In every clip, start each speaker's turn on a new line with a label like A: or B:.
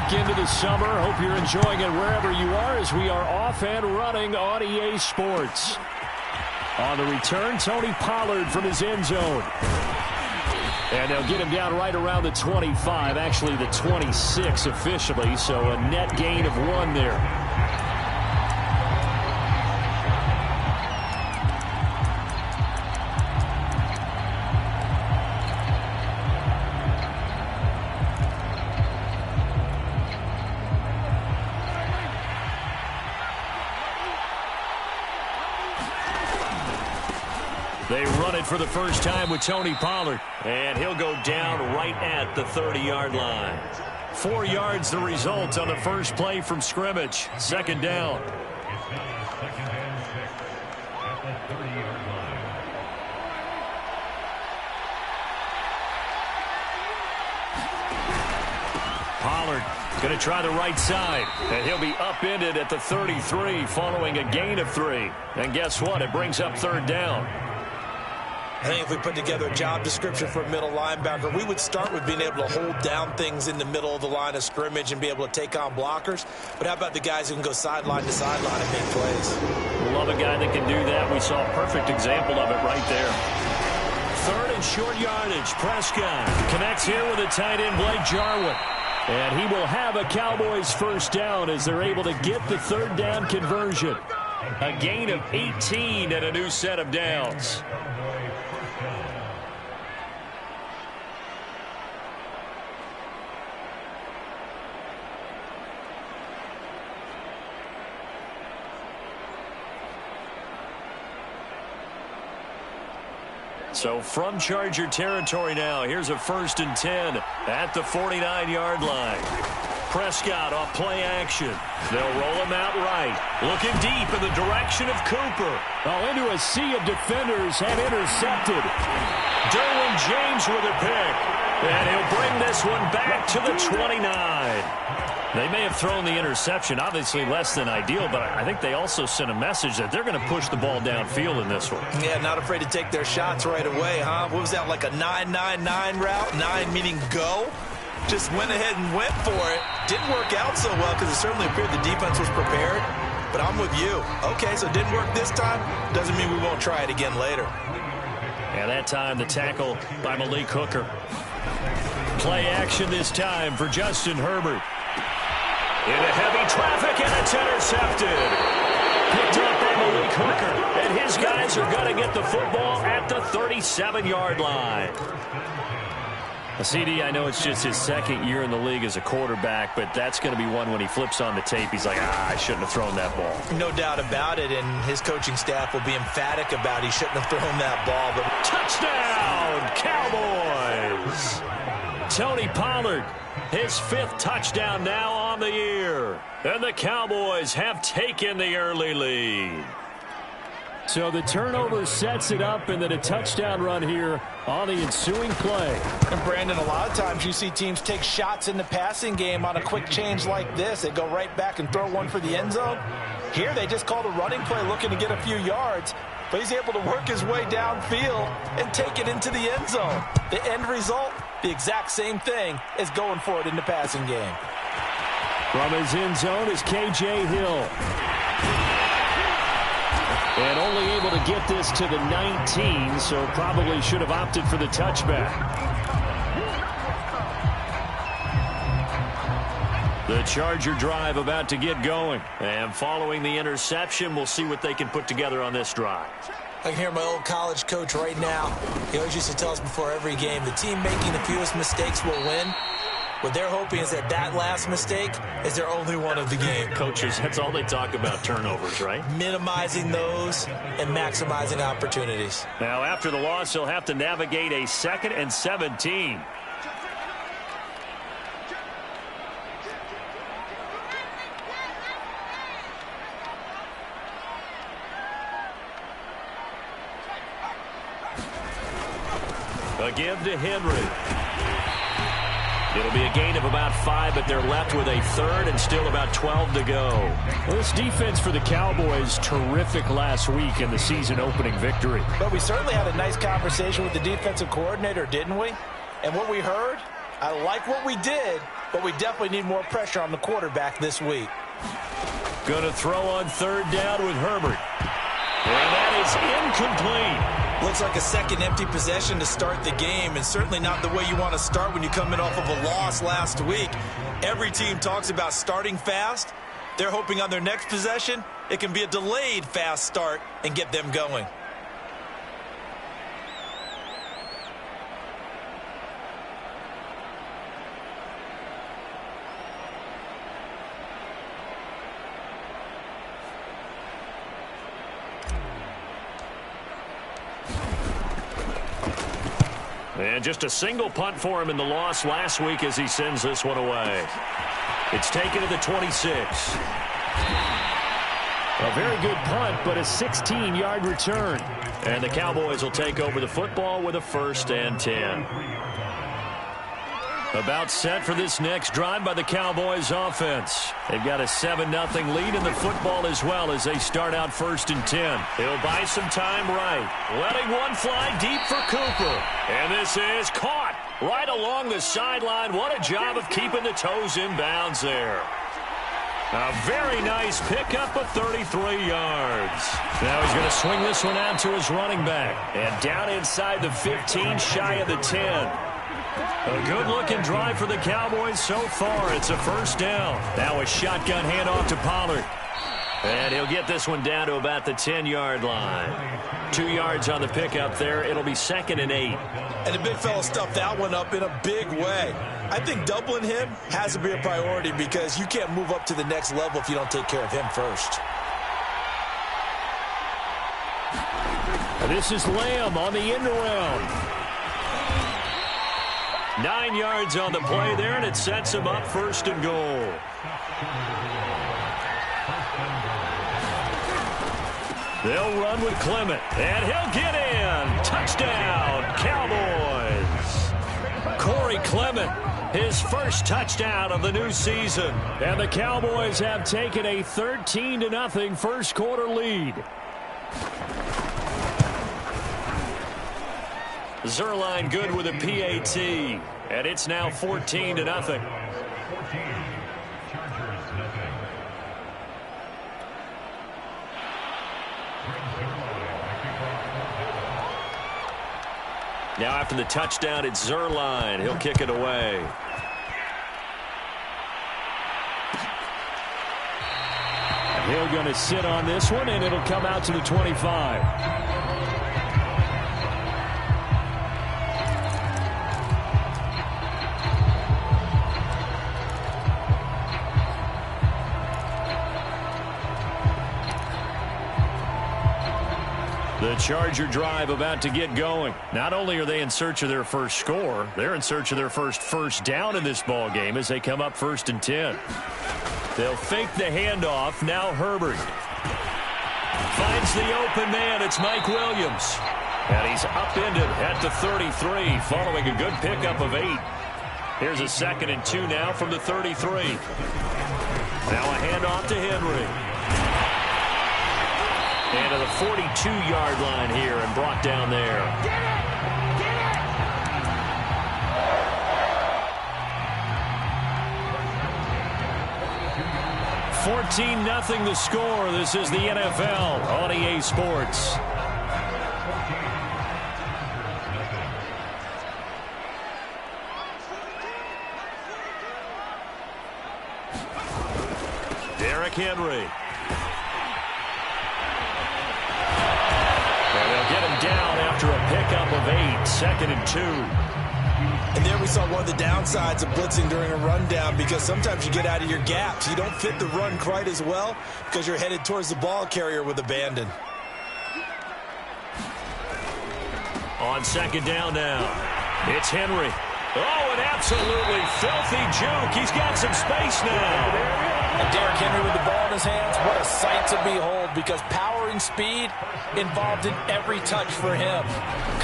A: week into the summer. Hope you're enjoying it wherever you are as we are off and running on EA Sports. On the return, Tony Pollard from his end zone. And they'll get him down right around the 25, actually the 26 officially, so a net gain of 1 there. They run it for the first time with Tony Pollard. And he'll go down right at the 30-yard line. 4 yards the result on the first play from scrimmage. Second down. Pollard going to try the right side. And he'll be upended at the 33 following a gain of 3. And guess what? It brings up third down.
B: I think if we put together a job description for a middle linebacker, we would start with being able to hold down things in the middle of the line of scrimmage and be able to take on blockers. But how about the guys who can go sideline to sideline and make plays?
A: Love a guy that can do that. We saw a perfect example of it right there. Third and short yardage. Prescott connects here with a tight end, Blake Jarwin. And he will have a Cowboys first down as they're able to get the third down conversion. A gain of 18 and a new set of downs. So from Charger territory now, here's a 1st and 10 at the 49-yard line. Prescott off play action. They'll roll him out right. Looking deep in the direction of Cooper. Oh, into a sea of defenders and intercepted. Derwin James with a pick. And he'll bring this one back to the 29. They may have thrown the interception, obviously less than ideal, but I think they also sent a message that they're going to push the ball downfield in this one.
B: Yeah, not afraid to take their shots right away, huh? What was that, like a 9-9-9 route? 9 meaning go? Just went ahead and went for it. Didn't work out so well because it certainly appeared the defense was prepared. But I'm with you. Okay, so it didn't work this time. Doesn't mean we won't try it again later.
A: And that time, the tackle by Malik Hooker. Play action this time for Justin Herbert. Into heavy traffic, and it's intercepted. Picked up by Malik Hooker, and his guys are going to get the football at the 37-yard line. CD, I know it's just his second year in the league as a quarterback, but that's going to be one when he flips on the tape. He's like, I shouldn't have thrown that ball.
B: No doubt about it, and his coaching staff will be emphatic about he shouldn't have thrown that ball. But
A: touchdown, Cowboys! Tony Pollard, his 5th touchdown now on the year. And the Cowboys have taken the early lead. So the turnover sets it up, and then a touchdown run here on the ensuing play.
B: And Brandon, a lot of times you see teams take shots in the passing game on a quick change like this. They go right back and throw one for the end zone. Here they just called a running play looking to get a few yards. But he's able to work his way downfield and take it into the end zone. The end result, the exact same thing as going for it in the passing game.
A: From his end zone is K.J. Hill. And only able to get this to the 19, so probably should have opted for the touchback. The Charger drive about to get going. And following the interception, we'll see what they can put together on this drive.
B: I can hear my old college coach right now. He always used to tell us before every game, the team making the fewest mistakes will win. What they're hoping is that that last mistake is their only one of the game.
A: Coaches, that's all they talk about, turnovers, right?
B: Minimizing those and maximizing opportunities.
A: Now, after the loss, he'll have to navigate a 2nd and 17. A give to Henry. It'll be a gain of about 5, but they're left with a 3rd and still about 12 to go. Well, this defense for the Cowboys, terrific last week in the season-opening victory.
B: But we certainly had a nice conversation with the defensive coordinator, didn't we? And what we heard, I like what we did, but we definitely need more pressure on the quarterback this week.
A: Going to throw on third down with Herbert. And that is incomplete.
B: Looks like a second empty possession to start the game, and certainly not the way you want to start when you come in off of a loss last week. Every team talks about starting fast. They're hoping on their next possession, it can be a delayed fast start and get them going.
A: And just a single punt for him in the loss last week as he sends this one away. It's taken to the 26.
C: A very good punt, but a 16-yard return.
A: And the Cowboys will take over the football with a 1st and 10. About set for this next drive by the Cowboys offense. They've got a 7-0 lead in the football as well as they start out 1st and 10. He'll buy some time right. Letting one fly deep for Cooper. And this is caught right along the sideline. What a job of keeping the toes in bounds there. A very nice pickup of 33 yards. Now he's going to swing this one out to his running back. And down inside the 15, shy of the 10. A good-looking drive for the Cowboys so far. It's a 1st down. Now a shotgun handoff to Pollard. And he'll get this one down to about the 10-yard line. 2 yards on the pickup there. It'll be 2nd and 8.
B: And the big fella stuffed that one up in a big way. I think doubling him has to be a priority because you can't move up to the next level if you don't take care of him first.
C: This is Lamb on the end around.
A: 9 yards on the play there, and it sets him up 1st and goal. They'll run with Clement, and he'll get in. Touchdown, Cowboys. Corey Clement, his first touchdown of the new season.
C: And the Cowboys have taken a 13-0 first quarter lead.
A: Zerline good with a PAT, and it's now 14-0. Now after the touchdown, it's Zerline. He'll kick it away.
C: Hill going to sit on this one, and it'll come out to the 25.
A: The Charger drive about to get going. Not only are they in search of their first score, they're in search of their first down in this ball game as they come up 1st and 10. They'll fake the handoff. Now Herbert finds the open man. It's Mike Williams. And he's upended at the 33 following a good pickup of 8. Here's a 2nd and 2 now from the 33. Now a handoff to Henry. And to the 42-yard line here and brought down there. Get it! 14-0 the score. This is the NFL on EA Sports. Derrick Henry. Down after a pickup of 8, 2nd and 2.
B: And there we saw one of the downsides of blitzing during a rundown because sometimes you get out of your gaps. You don't fit the run quite as well because you're headed towards the ball carrier with abandon.
A: On 2nd down now, it's Henry. Oh, an absolutely filthy juke. He's got some space now.
B: And Derrick Henry with the ball in his hands, what a sight to behold because power and speed involved in every touch for him.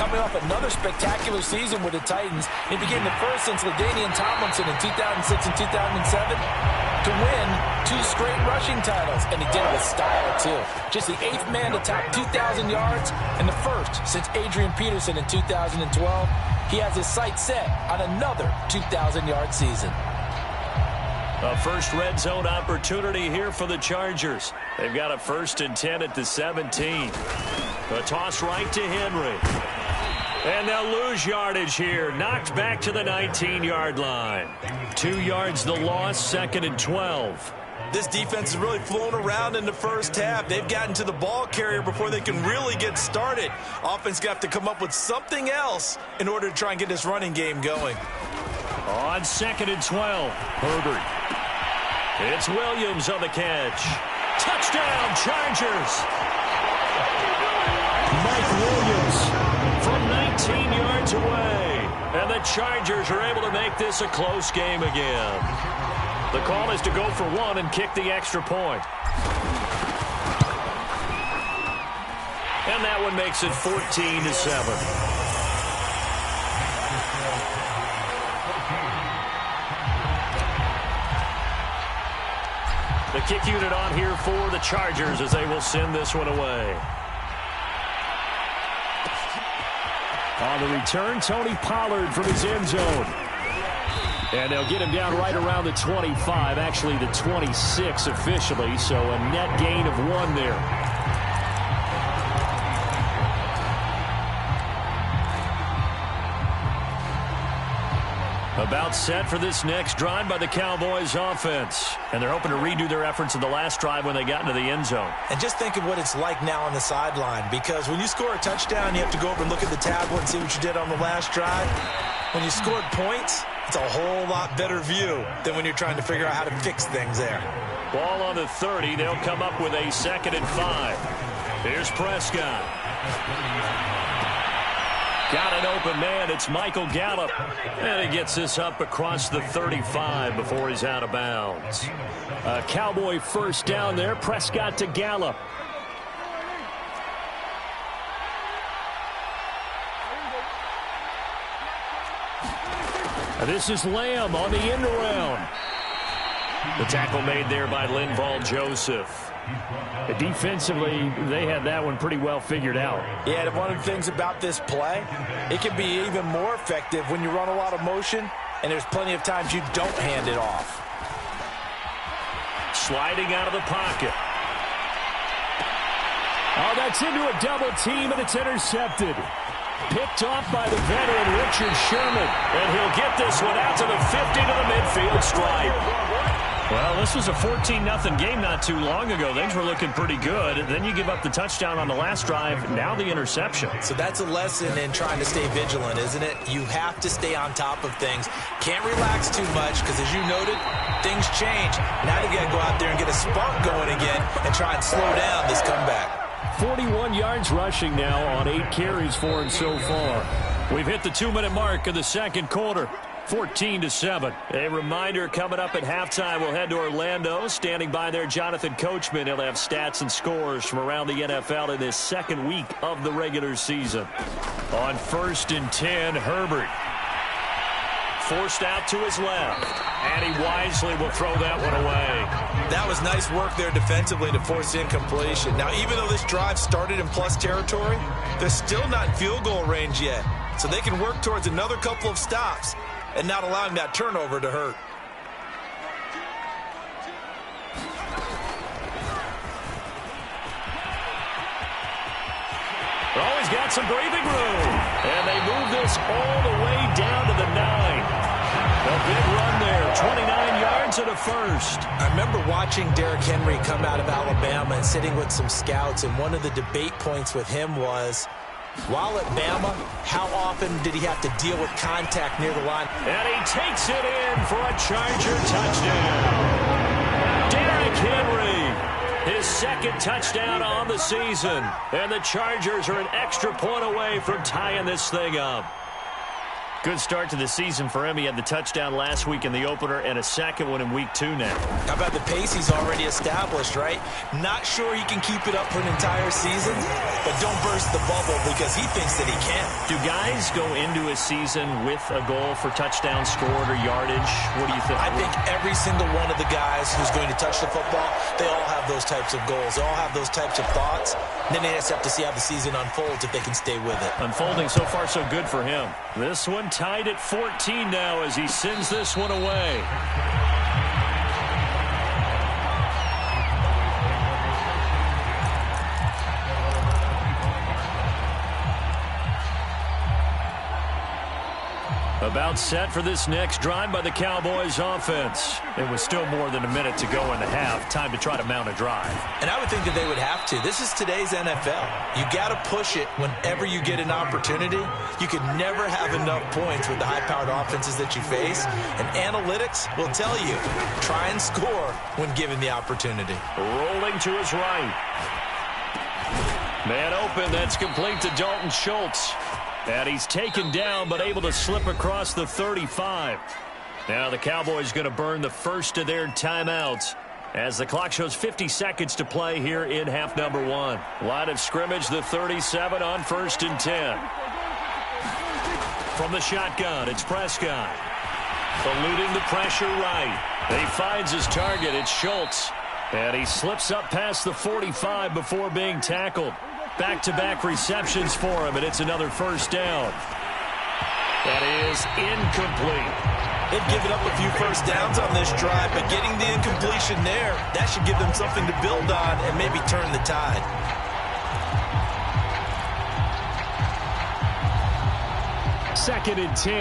B: Coming off another spectacular season with the Titans, he became the first since LaDainian Tomlinson in 2006 and 2007 to win 2 straight rushing titles, and he did it with style too. Just the 8th man to top 2,000 yards and the first since Adrian Peterson in 2012. He has his sights set on another 2,000-yard season.
A: A first red zone opportunity here for the Chargers. They've got a 1st and 10 at the 17. A toss right to Henry. And they'll lose yardage here. Knocked back to the 19-yard line. 2 yards the loss, 2nd and 12.
B: This defense is really flown around in the first half. They've gotten to the ball carrier before they can really get started. Offense got to come up with something else in order to try and get this running game going.
A: On 2nd and 12, Herbert. It's Williams on the catch. Touchdown, Chargers. Mike Williams from 19 yards away. And the Chargers are able to make this a close game again. The call is to go for 1 and kick the extra point. And that one makes it 14-7. The kick unit on here for the Chargers as they will send this one away. On the return, Tony Pollard from his end zone. And they'll get him down right around the 25, actually the 26 officially, so a net gain of 1 there. About set for this next drive by the Cowboys offense. And they're hoping to redo their efforts in the last drive when they got into the end zone.
B: And just think of what it's like now on the sideline, because when you score a touchdown, you have to go over and look at the tablet and see what you did on the last drive. When you scored points, it's a whole lot better view than when you're trying to figure out how to fix things there.
A: Ball on the 30. They'll come up with a 2nd and 5. Here's Prescott. Got an open man. It's Michael Gallup. And he gets this up across the 35 before he's out of bounds. A Cowboy first down there. Prescott to Gallup. This is Lamb on the end around. The tackle made there by Linval Joseph. Defensively, they had that one pretty well figured out.
B: Yeah, and one of the things about this play, it can be even more effective when you run a lot of motion, and there's plenty of times you don't hand it off.
A: Sliding out of the pocket.
C: Oh, that's into a double team, and it's intercepted. Picked off by the veteran Richard Sherman.
A: And he'll get this one out to the 50 to the midfield stripe. Well, this was a 14-0 game not too long ago. Things were looking pretty good. Then you give up the touchdown on the last drive. Now the interception.
B: So that's a lesson in trying to stay vigilant, isn't it? You have to stay on top of things. Can't relax too much because, as you noted, things change. Now you've got to go out there and get a spark going again and try and slow down this comeback.
C: 41 yards rushing now on 8 carries for him so far.
A: We've hit the 2-minute mark of the second quarter. 14-7. A reminder coming up at halftime. We'll head to Orlando. Standing by there, Jonathan Coachman. He'll have stats and scores from around the NFL in this second week of the regular season. On 1st and 10, Herbert. Forced out to his left. And he wisely will throw that one away.
B: That was nice work there defensively to force incompletion. Now, even though this drive started in plus territory, they're still not in field goal range yet. So they can work towards another couple of stops and not allowing that turnover to hurt.
A: Always got some breathing room. And they move this all the way down to the 9. A big run there, 29 yards and a first.
B: I remember watching Derrick Henry come out of Alabama and sitting with some scouts, and one of the debate points with him was, while at Bama, how often did he have to deal with contact near the line?
A: And he takes it in for a Charger touchdown. Derrick Henry, his 2nd touchdown on the season. And the Chargers are an extra point away from tying this thing up. Good start to the season for him. He had the touchdown last week in the opener and a second one in week 2 now.
B: How about the pace he's already established, right? Not sure he can keep it up for an entire season, but don't burst the bubble because he thinks that he can.
A: Do guys go into a season with a goal for touchdown scored or yardage? What do you think?
B: I think every single one of the guys who's going to touch the football, they all have those types of goals. They all have those types of thoughts. And then they just have to see how the season unfolds if they can stay with it.
A: Unfolding so far so good for him. This one tied at 14 now as he sends this one away. About set for this next drive by the Cowboys offense. It was still more than a minute to go in the half. Time to try to mount a drive.
B: And I would think that they would have to. This is today's NFL. You got to push it whenever you get an opportunity. You could never have enough points with the high-powered offenses that you face. And analytics will tell you, try and score when given the opportunity.
A: Rolling to his right. Man open, that's complete to Dalton Schultz. And he's taken down, but able to slip across the 35. Now the Cowboys going to burn the first of their timeouts as the clock shows 50 seconds to play here in half number 1. Line of scrimmage, the 37 on 1st and 10. From the shotgun, it's Prescott. Eluding the pressure right. He finds his target, it's Schultz. And he slips up past the 45 before being tackled. Back-to-back receptions for him, and it's another first down. That is incomplete.
B: They've given up a few first downs on this drive, but getting the incompletion there, that should give them something to build on and maybe turn the tide.
C: Second and 10.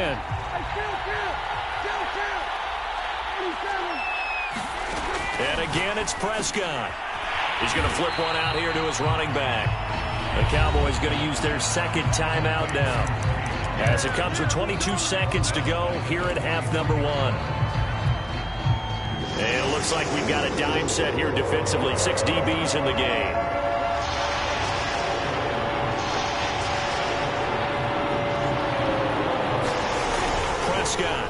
A: And again, it's Prescott. He's going to flip one out here to his running back. The Cowboys going to use their second timeout now, as it comes with 22 seconds to go here at half number 1. And it looks like we've got a dime set here defensively. 6 DBs in the game. Prescott.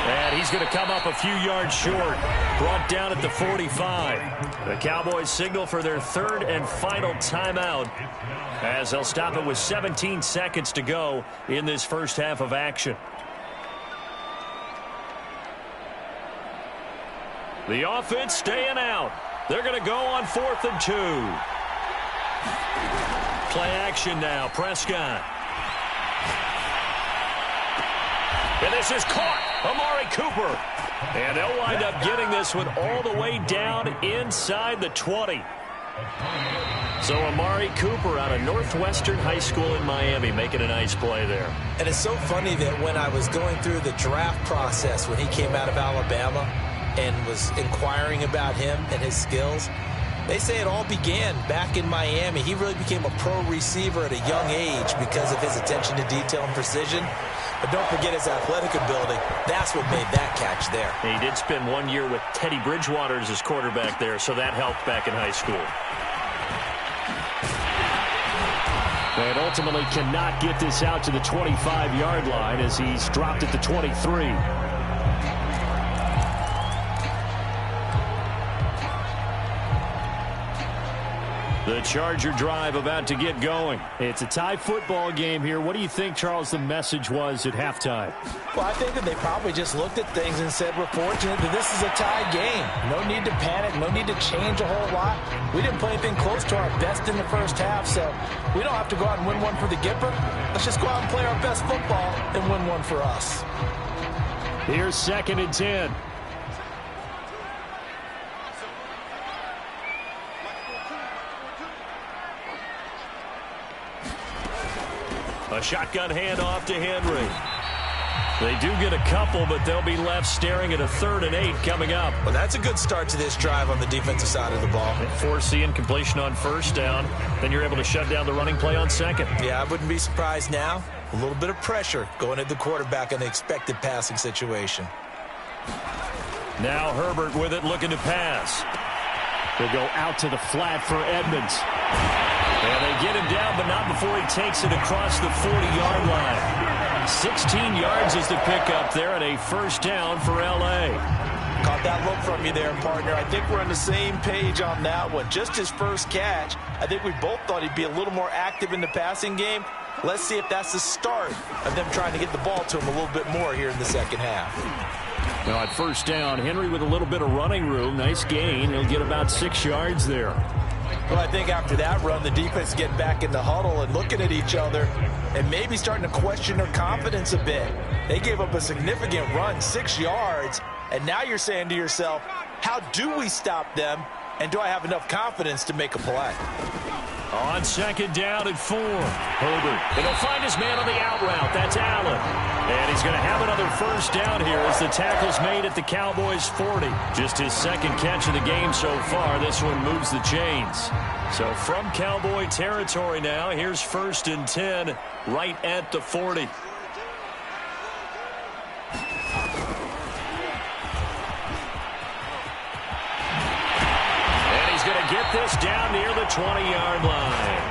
A: And he's going to come up a few yards short. Brought down at the 45. The Cowboys signal for their third and final timeout, as they'll stop it with 17 seconds to go in this first half of action. The offense staying out. They're going to go on 4th and 2. Play action now. Prescott. And this is caught. Amari Cooper. And they'll wind up getting this one all the way down inside the 20. So Amari Cooper out of Northwestern High School in Miami making a nice play there.
B: And it's so funny that when I was going through the draft process when he came out of Alabama and was inquiring about him and his skills, they say it all began back in Miami. He really became a pro receiver at a young age because of his attention to detail and precision. But don't forget his athletic ability. That's what made that catch there.
A: He did spend 1 year with Teddy Bridgewater as his quarterback there, so that helped back in high school.
C: And ultimately cannot get this out to the 25-yard line as he's dropped at the 23.
A: The Charger drive about to get going.
C: It's a tie football game here. What do you think, Charles, the message was at halftime?
B: Well, I think that they probably just looked at things and said, we're fortunate that this is a tie game. No need to panic. No need to change a whole lot. We didn't play anything close to our best in the first half, so we don't have to go out and win one for the Gipper. Let's just go out and play our best football and win one for us.
C: Here's 2nd and 10.
A: A shotgun handoff to Henry. They do get a couple, but they'll be left staring at a 3rd and 8 coming up.
B: Well, that's a good start to this drive on the defensive side of the ball.
A: Force the incompletion on 1st down. Then you're able to shut down the running play on 2nd.
B: Yeah, I wouldn't be surprised now. A little bit of pressure going at the quarterback in the expected passing situation.
A: Now Herbert with it, looking to pass.
C: They'll go out to the flat for Edmonds.
A: And they get him down, but not before he takes it across the 40-yard line. 16 yards is the pickup there, and a first down for L.A.
B: Caught that look from you there, partner. I think we're on the same page on that one. Just his first catch. I think we both thought he'd be a little more active in the passing game. Let's see if that's the start of them trying to get the ball to him a little bit more here in the second half.
C: Well, at first down, Henry with a little bit of running room. Nice gain. He'll get about 6 yards there.
B: Well, I think after that run, the defense getting back in the huddle and looking at each other and maybe starting to question their confidence a bit. They gave up a significant run, 6 yards, and now you're saying to yourself, how do we stop them, and do I have enough confidence to make a play?
A: On second down and 4. Herbert. And he'll find his man on the out route. That's Allen. And he's going to have another first down here as the tackle's made at the Cowboys' 40. Just his second catch of the game so far. This one moves the chains. So from Cowboy territory now, here's 1st and 10 right at the 40. Get this down near the 20-yard line.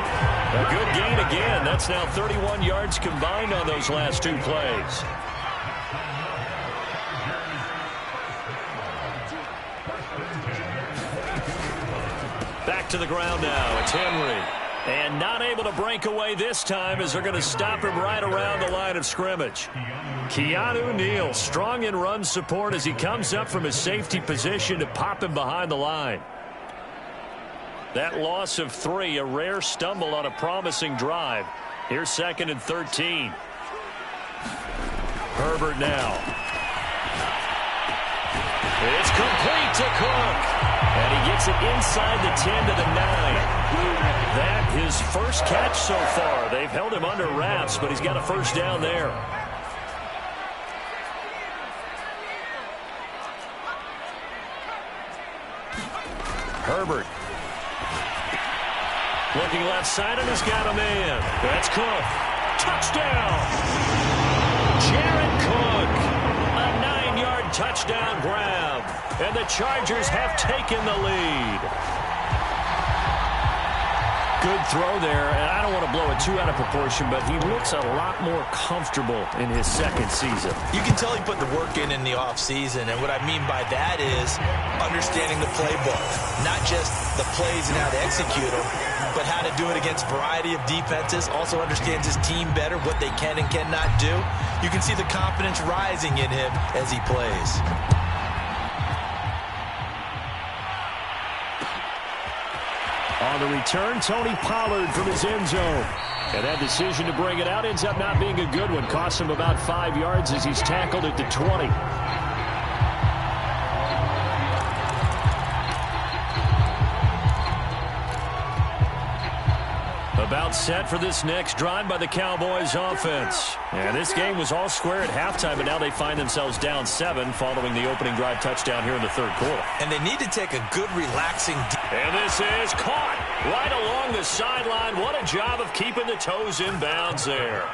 A: A good gain again. That's now 31 yards combined on those last 2 plays. Back to the ground now. It's Henry. And not able to break away this time as they're going to stop him right around the line of scrimmage. Keanu Neal strong in run support as he comes up from his safety position to pop him behind the line. That loss of 3, a rare stumble on a promising drive. Here's 2nd and 13. Herbert now. It's complete to Cook. And he gets it inside the 10 to the 9. That his first catch so far. They've held him under wraps, but he's got a first down there. Herbert. Looking left side, and he's got a man. That's Cook. Touchdown! Jared Cook. A 9-yard touchdown grab. And the Chargers have taken the lead. Good throw there. And I don't want to blow it too out of proportion, but he looks a lot more comfortable in his second season.
B: You can tell he put the work in the offseason, and what I mean by that is understanding the playbook. Not just the plays and how to execute them, but how to do it against a variety of defenses. Also understands his team better, what they can and cannot do. You can see the confidence rising in him as he plays.
C: On the return, Tony Pollard from his end zone. And that decision to bring it out ends up not being a good one. Costs him about 5 yards as he's tackled at the 20. About set for this next drive by the Cowboys offense. And this game was all square at halftime, but now they find themselves down 7 following the opening drive touchdown here in the third quarter.
B: And they need to take a good, relaxing...
A: And this is caught right along the sideline. What a job of keeping the toes in bounds there.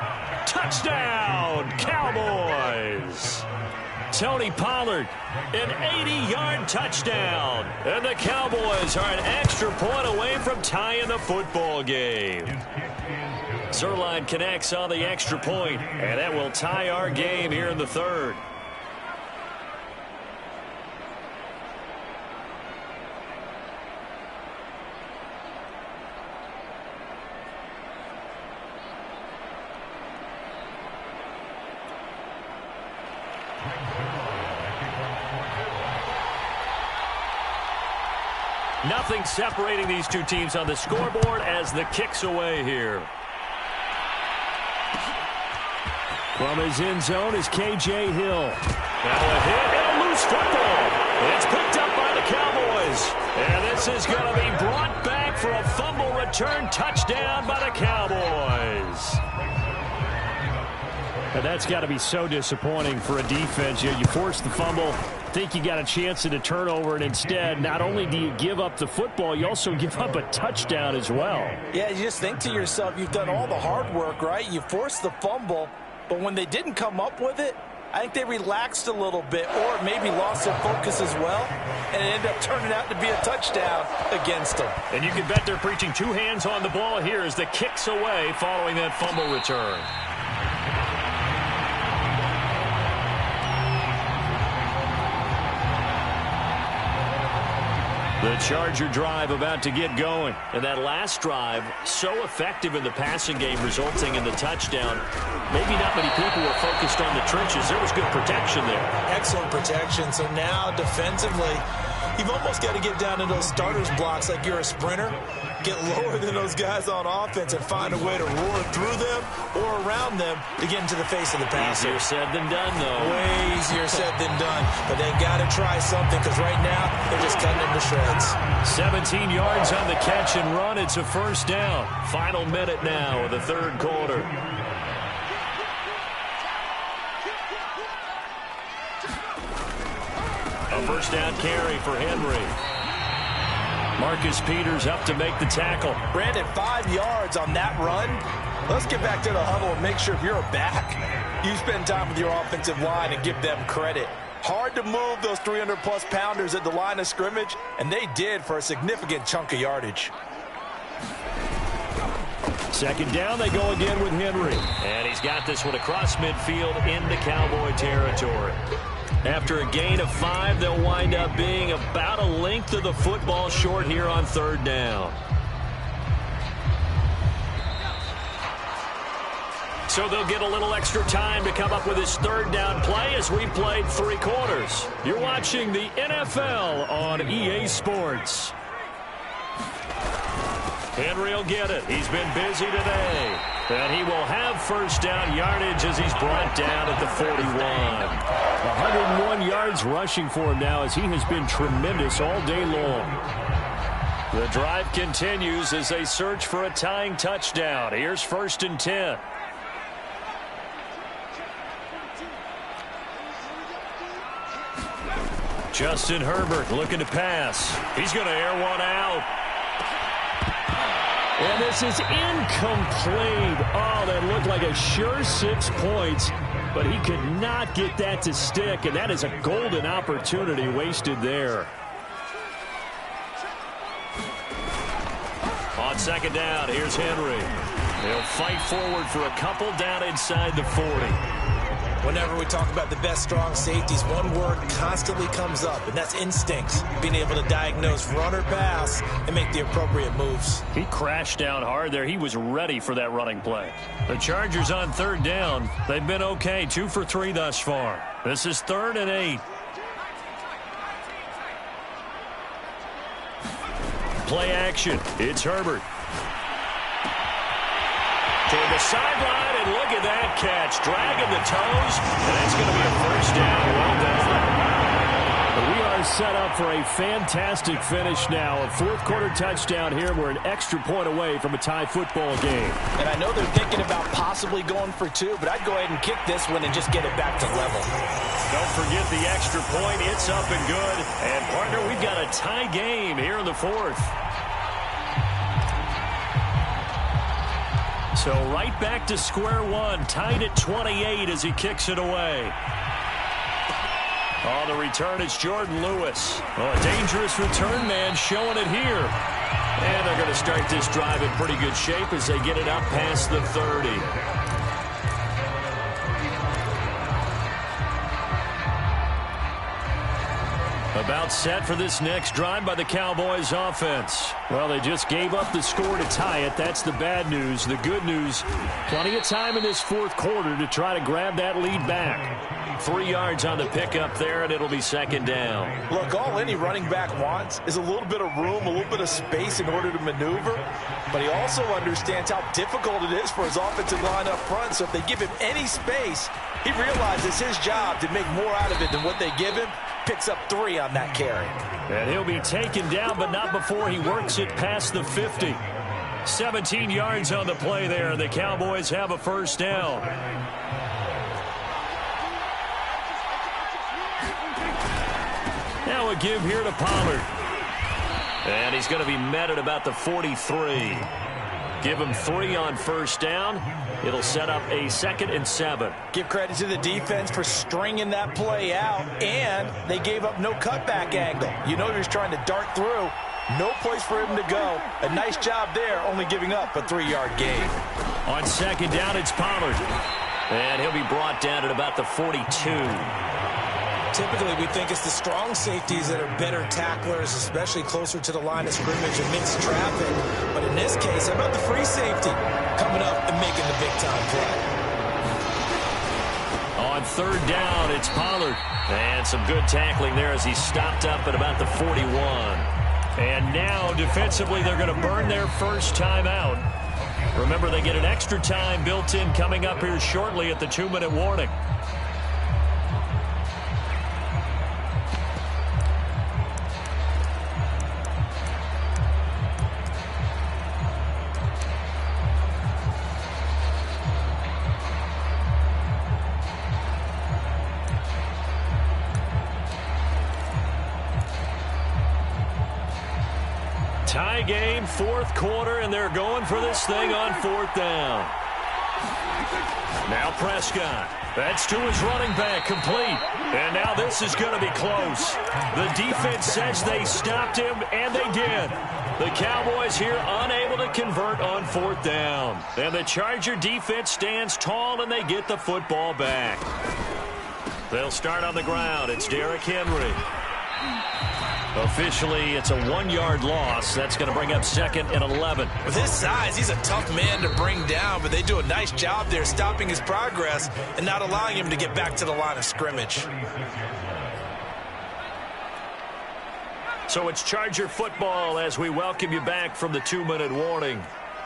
A: Touchdown, Cowboys! Tony Pollard, an 80-yard touchdown. And the Cowboys are an extra point away from tying the football game. Zerline connects on the extra point, and that will tie our game here in the third. Nothing separating these two teams on the scoreboard as the kick's away here. From his end zone is K.J. Hill. Now a hit and a loose football. It's picked up by the Cowboys. And this is going to be brought back for a fumble return touchdown by the Cowboys.
C: And that's got to be so disappointing for a defense. You force the fumble, think you got a chance at a turnover, and instead, not only do you give up the football, you also give up a touchdown as well.
B: Yeah, you just think to yourself, you've done all the hard work, right? You forced the fumble, but when they didn't come up with it, I think they relaxed a little bit or maybe lost their focus as well, and it ended up turning out to be a touchdown against them.
A: And you can bet they're preaching 2 hands on the ball here as the kick's away following that fumble return. The Charger drive about to get going. And that last drive, so effective in the passing game, resulting in the touchdown. Maybe not many people were focused on the trenches. There was good protection there.
B: Excellent protection. So now defensively, You've almost got to get down to those starters blocks like you're a sprinter, get lower than those guys on offense and find a way to roar through them or around them to get into the face of the passer.
A: Easier said than done, though.
B: Way easier said than done. But they got to try something because right now they're just cutting them to shreds.
A: 17 yards on the catch and run. It's a first down. Final minute now of the third quarter. A first down carry for Henry. Marcus Peters up to make the tackle.
B: Brandon, 5 yards on that run. Let's get back to the huddle and make sure if you're a back, you spend time with your offensive line and give them credit. Hard to move those 300-plus pounders at the line of scrimmage, and they did for a significant chunk of yardage.
A: Second down, they go again with Henry. And he's got this one across midfield into Cowboy territory. After a gain of 5, they'll wind up being about a length of the football short here on third down. So they'll get a little extra time to come up with his third down play as we played 3 quarters. You're watching the NFL on EA Sports. Henry will get it. He's been busy today. And he will have first down yardage as he's brought down at the 41. 101 yards rushing for him now as he has been tremendous all day long. The drive continues as they search for a tying touchdown. Here's first and 10. Justin Herbert looking to pass. He's going to air one out. And this is incomplete. Oh, that looked like a sure 6 points, but he could not get that to stick, and that is a golden opportunity wasted there. On second down, here's Henry. He'll fight forward for a couple down inside the 40.
B: Whenever we talk about the best strong safeties, one word constantly comes up, and that's instincts. Being able to diagnose run or pass and make the appropriate moves.
A: He crashed down hard there. He was ready for that running play. The Chargers on third down. They've been okay, 2 for 3 thus far. This is 3rd and 8. Play action. It's Herbert. Toward the sideline, and look at that catch. Dragging the toes, and it's going to be a first down. Well done. We are set up for a fantastic finish now. A fourth-quarter touchdown here. We're an extra point away from a tie football game.
B: And I know they're thinking about possibly going for 2, but I'd go ahead and kick this one and just get it back to level.
A: Don't forget the extra point. It's up and good. And, partner, we've got a tie game here in the 4th. So right back to square one, tied at 28 as he kicks it away. On the return, it's Jordan Lewis. Oh, a dangerous return man showing it here. And they're going to start this drive in pretty good shape as they get it up past the 30. About set for this next drive by the Cowboys offense. Well, they just gave up the score to tie it. That's the bad news. The good news, plenty of time in this 4th quarter to try to grab that lead back. 3 yards on the pickup there, and it'll be second down.
B: Look, all any running back wants is a little bit of room, a little bit of space in order to maneuver. But he also understands how difficult it is for his offensive line up front. So if they give him any space, he realizes his job to make more out of it than what they give him. Picks up 3 on that carry.
A: And he'll be taken down, but not before he works it past the 50. 17 yards on the play there. The Cowboys have a first down. Now a give here to Pollard. And he's going to be met at about the 43. Give him 3 on first down. It'll set up a 2nd and 7.
B: Give credit to the defense for stringing that play out, and they gave up no cutback angle. You know he was trying to dart through. No place for him to go. A nice job there, only giving up a 3-yard gain.
A: On second down, it's Pollard. And he'll be brought down at about the 42.
B: Typically, we think it's the strong safeties that are better tacklers, especially closer to the line of scrimmage amidst traffic. But in this case, how about the free safety coming up and making the big-time play?
A: On third down, it's Pollard. And some good tackling there as he stopped up at about the 41. And now, defensively, they're going to burn their first timeout. Remember, they get an extra time built in coming up here shortly at the 2-minute warning. Tie game, fourth quarter, and they're going for this thing on fourth down. Now Prescott. That's to his running back, complete. And now this is going to be close. The defense says they stopped him, and they did. The Cowboys here unable to convert on fourth down. And the Charger defense stands tall, and they get the football back. They'll start on the ground. It's Derrick Henry. Officially, it's a 1-yard loss. That's going to bring up 2nd and 11.
B: With his size, he's a tough man to bring down, but they do a nice job there stopping his progress and not allowing him to get back to the line of scrimmage.
A: So it's Charger football as we welcome you back from the 2-minute warning.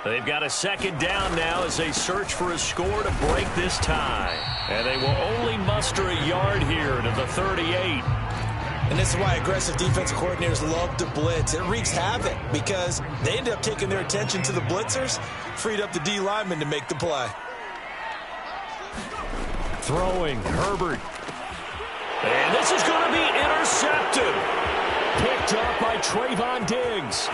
A: They've got a second down now as they search for a score to break this tie. And they will only muster a yard here to the 38.
B: And this is why aggressive defensive coordinators love to blitz. It wreaks havoc because they end up taking their attention to the blitzers, freed up the D lineman to make the play.
C: Throwing, Herbert.
A: And this is going to be intercepted.
C: Picked up by Trayvon Diggs.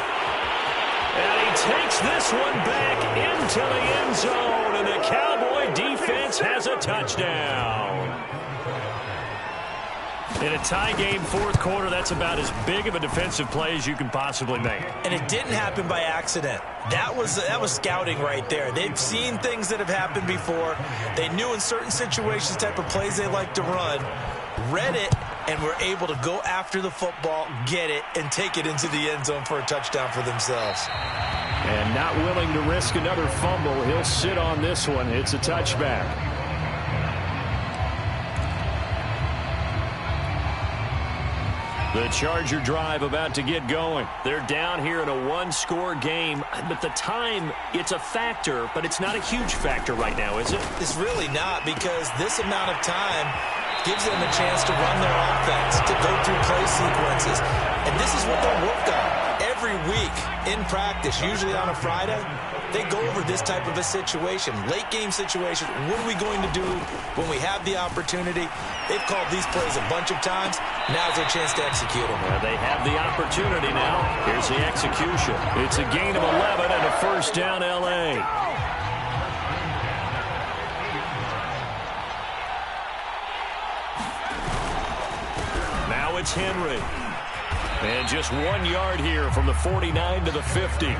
A: And he takes this one back into the end zone, and the Cowboy defense has a touchdown. In a tie game, fourth quarter, that's about as big of a defensive play as you can possibly make.
B: And it didn't happen by accident. That was scouting right there. They've seen things that have happened before. They knew in certain situations type of plays they like to run, read it, and were able to go after the football, get it, and take it into the end zone for a touchdown for themselves.
C: And not willing to risk another fumble. He'll sit on this one. It's a touchback.
A: The Charger drive about to get going. They're down here in a one-score game, but the time, it's a factor, but it's not a huge factor right now, is it?
B: It's really not, because this amount of time gives them a chance to run their offense, to go through play sequences. And this is what they'll work on every week in practice, usually on a Friday. They go over this type of a situation, late game situation. What are we going to do when we have the opportunity? They've called these plays a bunch of times. Now's their chance to execute them.
A: Well, they have the opportunity now. Here's the execution. It's a gain of 11 and a first down, L.A. Now it's Henry. And just 1 yard here from the 49 to the 50.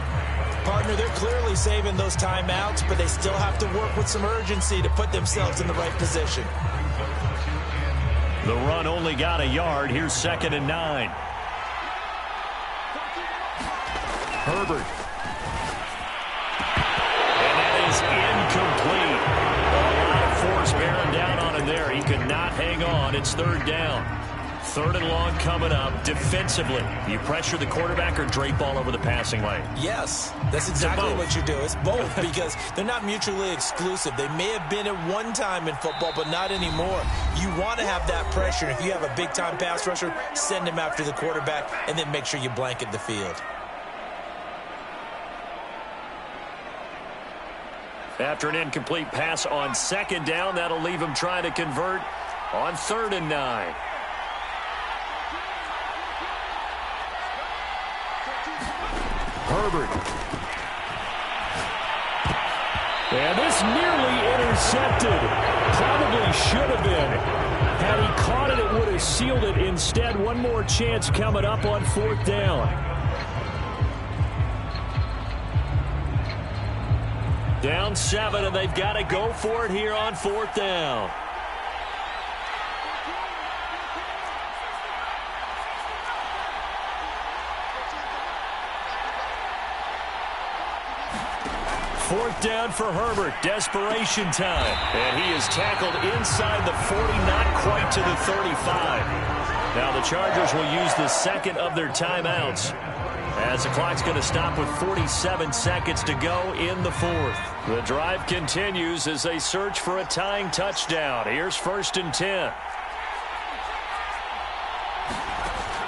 B: Partner, they're clearly saving those timeouts, but they still have to work with some urgency to put themselves in the right position.
A: The run only got a yard. Here's 2nd and 9.
C: Herbert.
A: And that is incomplete. A lot of force bearing down on him there. He could not hang on. It's 3rd down. 3rd and long coming up. Defensively, you pressure the quarterback or drape all over the passing lane?
B: Yes, that's exactly what you do. It's both because they're not mutually exclusive. They may have been at one time in football, but not anymore. You want to have that pressure. If you have a big-time pass rusher, send him after the quarterback, and then make sure you blanket the field.
A: After an incomplete pass on 2nd down, that'll leave him trying to convert on 3rd and 9.
C: Herbert. And this nearly intercepted. Probably should have been. Had he caught it, it would have sealed it. Instead, one more chance coming up on 4th down.
A: Down 7, and they've got to go for it here on 4th down. 4th down for Herbert. Desperation time. And he is tackled inside the 40, not quite to the 35. Now the Chargers will use the second of their timeouts, as the clock's going to stop with 47 seconds to go in the 4th. The drive continues as they search for a tying touchdown. Here's 1st and 10.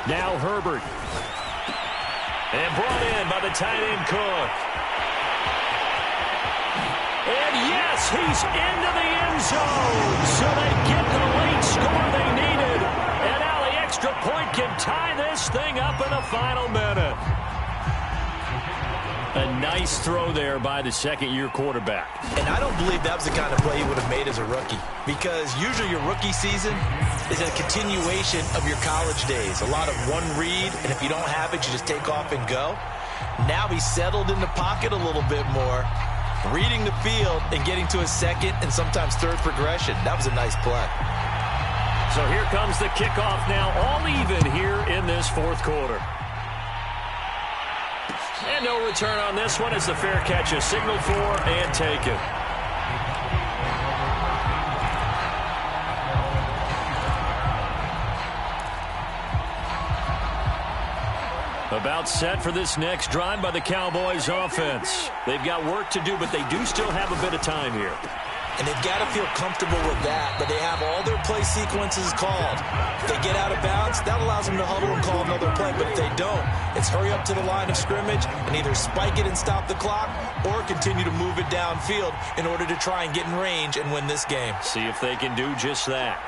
A: Now Herbert. And brought in by the tight end Cook. And yes, he's into the end zone. So they get the late score they needed. And now the extra point can tie this thing up in the final minute. A nice throw there by the second-year quarterback.
B: And I don't believe that was the kind of play he would have made as a rookie, because usually your rookie season is a continuation of your college days. A lot of one read, and if you don't have it, you just take off and go. Now he's settled in the pocket a little bit more, reading the field and getting to his second and sometimes third progression. That was a nice play.
A: So here comes the kickoff now, all even here in this 4th quarter. And no return on this one as the fair catch is signaled for and taken. About set for this next drive by the Cowboys offense. They've got work to do, but they do still have a bit of time here.
B: And they've got to feel comfortable with that, but they have all their play sequences called. If they get out of bounds, that allows them to huddle and call another play. But if they don't, it's hurry up to the line of scrimmage and either spike it and stop the clock or continue to move it downfield in order to try and get in range and win this game.
A: See if they can do just that.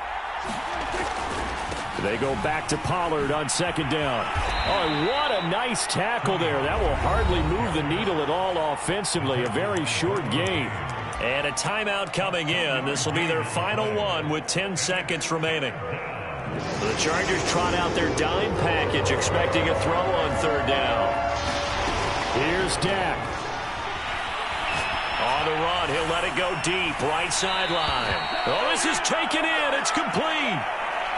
C: They go back to Pollard on 2nd down. Oh, what a nice tackle there. That will hardly move the needle at all offensively. A very short game.
A: And a timeout coming in. This will be their final one with 10 seconds remaining. The Chargers trot out their dime package, expecting a throw on 3rd down.
C: Here's Dak.
A: On the run, he'll let it go deep, right sideline. Oh, this is taken in. It's complete.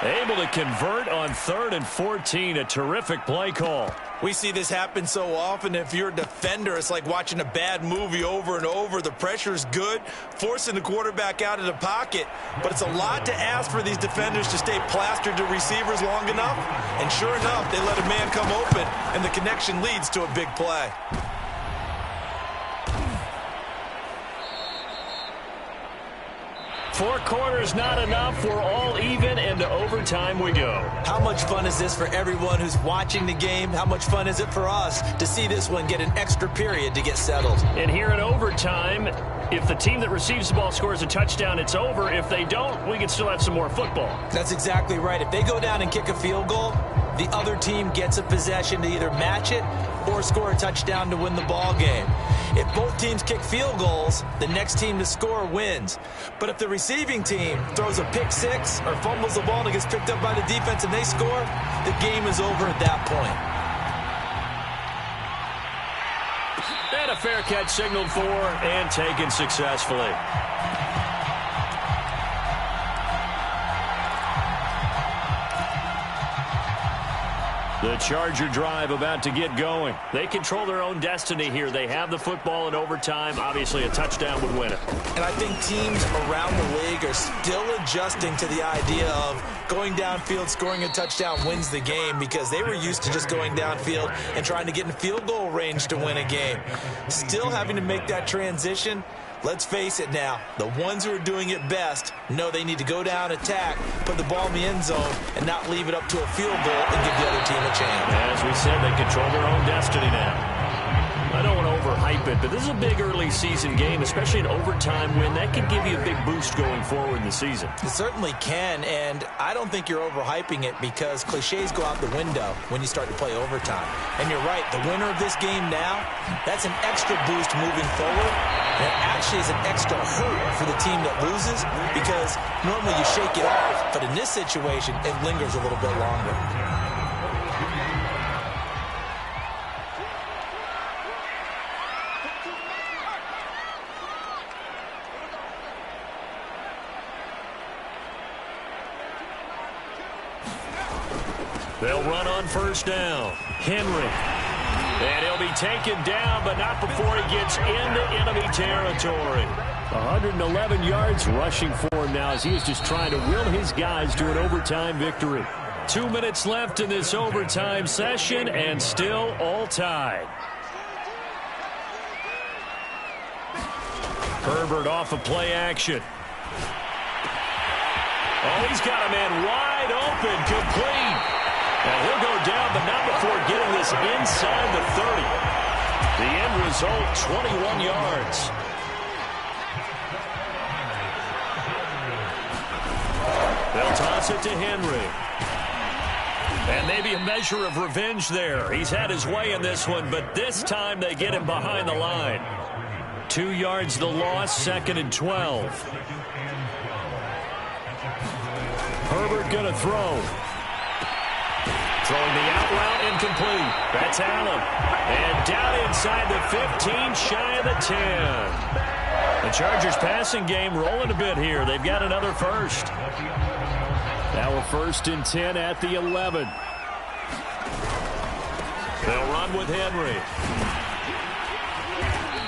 A: Able to convert on 3rd and 14. A terrific play call.
B: We see this happen so often. If you're a defender, it's like watching a bad movie over and over. The pressure's good, forcing the quarterback out of the pocket. But it's a lot to ask for these defenders to stay plastered to receivers long enough. And sure enough, they let a man come open, and the connection leads to a big play.
A: Four quarters not enough. We're all even, and to overtime we go.
B: How much fun is this for everyone who's watching the game? How much fun is it for us to see this one get an extra period to get settled?
A: And here in overtime, if the team that receives the ball scores a touchdown, it's over. If they don't, we can still have some more football.
B: That's exactly right. If they go down and kick a field goal, the other team gets a possession to either match it or score a touchdown to win the ball game. If both teams kick field goals, the next team to score wins. But if the receiving team throws a pick six or fumbles the ball and it gets picked up by the defense and they score, the game is over at that point.
A: And a fair catch signaled for and taken successfully. The Charger drive about to get going. They control their own destiny here. They have the football in overtime. Obviously, a touchdown would win it.
B: And I think teams around the league are still adjusting to the idea of going downfield, scoring a touchdown wins the game, because they were used to just going downfield and trying to get in field goal range to win a game. Still having to make that transition. Let's face it now, the ones who are doing it best know they need to go down, attack, put the ball in the end zone, and not leave it up to a field goal and give the other team a chance.
A: As we said, they control their own destiny now. I don't want to overhype it, but this is a big early season game, especially an overtime win. That can give you a big boost going forward in the season.
B: It certainly can, and I don't think you're overhyping it, because cliches go out the window when you start to play overtime. And you're right, the winner of this game now, that's an extra boost moving forward. And it actually is an extra hurt for the team that loses, because normally you shake it off, but in this situation, it lingers a little bit longer.
A: They'll run on first down. Henry. And he'll be taken down, but not before he gets into enemy territory.
C: 111 yards rushing for him now as he is just trying to will his guys to an overtime victory.
A: 2 minutes left in this overtime session, and still all tied. Herbert off of play action. Oh, he's got a man wide open, complete. And he'll go down, but not before getting this inside the 30. The end result, 21 yards. They'll toss it to Henry. And maybe a measure of revenge there. He's had his way in this one, but this time they get him behind the line. 2 yards the loss, 2nd and 12. Herbert going to throw. Throwing the out route, incomplete. That's Allen. And down inside the 15, shy of the 10. The Chargers passing game rolling a bit here. They've got another first.
C: Now a 1st and 10 at the 11.
A: They'll run with Henry.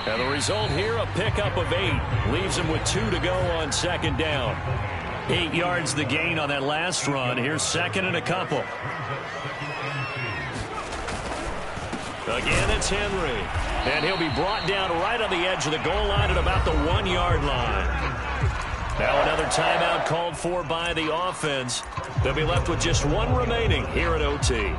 A: And the result here, a pickup of 8. Leaves him with 2 to go on 2nd down. 8 yards the gain on that last run. Here's 2nd and a couple. Again, it's Henry. And he'll be brought down right on the edge of the goal line at about the 1-yard line. Now another timeout called for by the offense. They'll be left with just 1 remaining here at OT.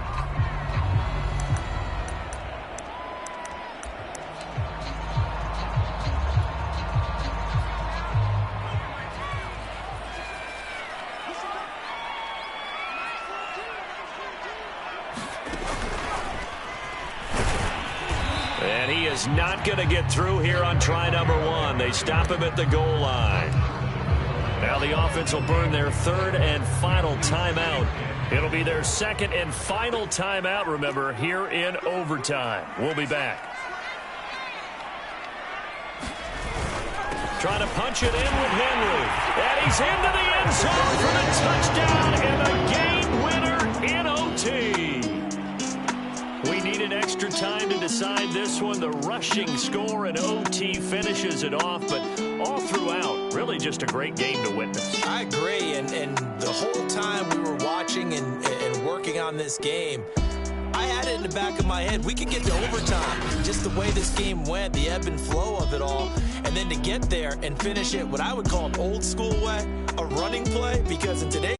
A: And he is not going to get through here on try number 1. They stop him at the goal line. Now the offense will burn their 3rd and final timeout. It'll be their 2nd and final timeout, remember, here in overtime. We'll be back. Trying to punch it in with Henry. And he's into the end zone for the touchdown and a game winner in OT. We needed extra time to decide this one. The rushing score in OT finishes it off, but all throughout, really just a great game to witness.
B: I agree, and the whole time we were watching and working on this game, I had it in the back of my head. We could get to overtime. Just the way this game went, the ebb and flow of it all, and then to get there and finish it what I would call an old school way, a running play, because in today's